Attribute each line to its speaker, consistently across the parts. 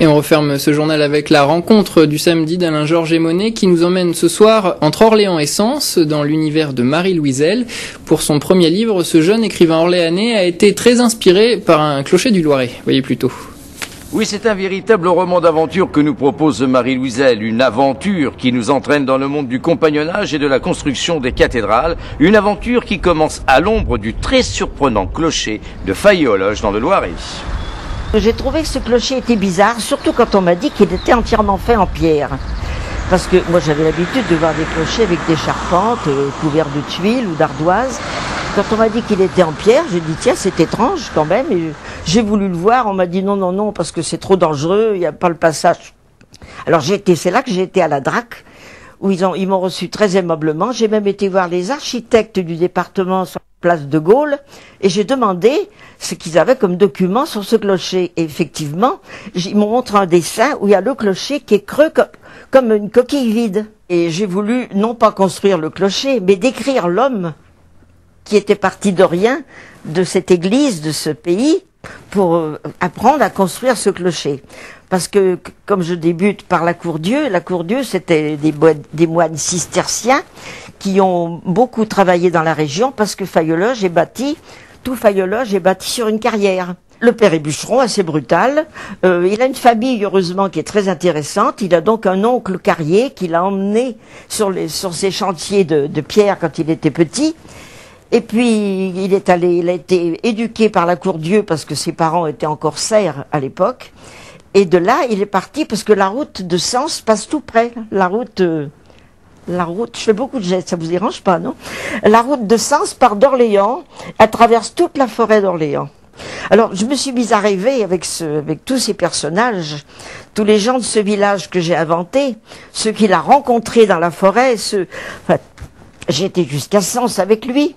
Speaker 1: Et on referme ce journal avec la rencontre du samedi d'Alain Georges Monet qui nous emmène ce soir entre Orléans et Sens dans l'univers de Marie-Louise Elle. Pour son premier livre, ce jeune écrivain orléanais a été très inspiré par un clocher du Loiret. Voyez plutôt.
Speaker 2: Oui, c'est un véritable roman d'aventure que nous propose Marie-Louise Elle, une aventure qui nous entraîne dans le monde du compagnonnage et de la construction des cathédrales, une aventure qui commence à l'ombre du très surprenant clocher de Faillé-aux-Loges dans le Loiret.
Speaker 3: J'ai trouvé que ce clocher était bizarre, surtout quand on m'a dit qu'il était entièrement fait en pierre. Parce que moi j'avais l'habitude de voir des clochers avec des charpentes, couverts de tuiles ou d'ardoises. Quand on m'a dit qu'il était en pierre, j'ai dit tiens c'est étrange quand même. Et j'ai voulu le voir, on m'a dit non parce que c'est trop dangereux, il n'y a pas le passage. Alors c'est là que j'ai été à la DRAC, où ils m'ont reçu très aimablement. J'ai même été voir les architectes du département sur la place de Gaulle et j'ai demandé ce qu'ils avaient comme document sur ce clocher. Et effectivement, ils m'ont montré un dessin où il y a le clocher qui est creux comme une coquille vide. Et j'ai voulu non pas construire le clocher, mais décrire l'homme qui était parti de rien, de cette église, de ce pays, pour apprendre à construire ce clocher. Parce que, comme je débute par la Cour-Dieu c'était des moines cisterciens qui ont beaucoup travaillé dans la région parce que Faillé-aux-Loges est bâti, tout Faillé-aux-Loges est bâti sur une carrière. Le père est bûcheron, assez brutal. Il a une famille, heureusement, qui est très intéressante. Il a donc un oncle carrier qui l'a emmené sur ses chantiers de pierre quand il était petit. Et puis, il a été éduqué par la Cour-Dieu parce que ses parents étaient encore serfs à l'époque. Et de là, il est parti parce que la route de Sens passe tout près. La route, je fais beaucoup de gestes, ça vous dérange pas, non? La route de Sens part d'Orléans, elle traverse toute la forêt d'Orléans. Alors, je me suis mise à rêver avec tous ces personnages, tous les gens de ce village que j'ai inventé, ceux qu'il a rencontrés dans la forêt, j'ai été jusqu'à Sens avec lui.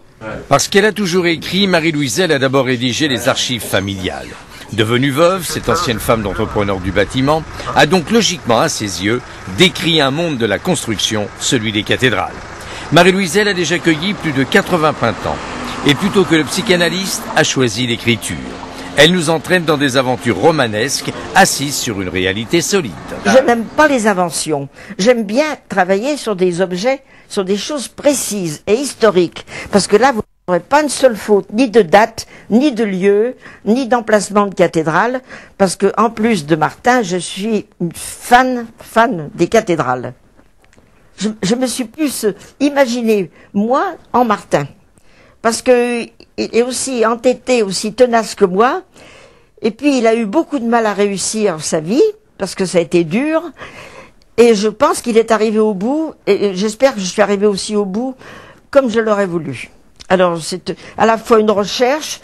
Speaker 2: Parce qu'elle a toujours écrit, Marie-Louise Elle a d'abord rédigé les archives familiales. Devenue veuve, cette ancienne femme d'entrepreneur du bâtiment a donc logiquement, à ses yeux, décrit un monde de la construction, celui des cathédrales. Marie-Louise Elle a déjà cueilli plus de 80 printemps. Et plutôt que le psychanalyste, a choisi l'écriture. Elle nous entraîne dans des aventures romanesques, assises sur une réalité solide.
Speaker 3: Je n'aime pas les inventions. J'aime bien travailler sur des objets, sur des choses précises et historiques. Parce que là, vous n'aurez pas une seule faute, ni de date, ni de lieu, ni d'emplacement de cathédrale. Parce que, en plus de Martin, je suis une fan des cathédrales. Je me suis plus imaginé, moi, en Martin. Parce que il est aussi entêté, aussi tenace que moi. Et puis, il a eu beaucoup de mal à réussir sa vie, parce que ça a été dur. Et je pense qu'il est arrivé au bout, et j'espère que je suis arrivé aussi au bout, comme je l'aurais voulu. Alors, c'est à la fois une recherche,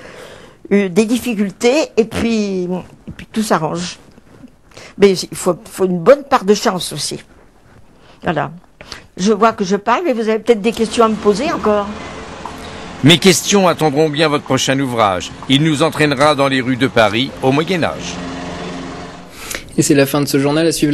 Speaker 3: des difficultés, et puis tout s'arrange. Mais il faut une bonne part de chance aussi. Voilà. Je vois que je parle, mais vous avez peut-être des questions à me poser encore.
Speaker 2: Mes questions attendront bien votre prochain ouvrage. Il nous entraînera dans les rues de Paris au Moyen-Âge.
Speaker 1: Et c'est la fin de ce journal, à suivre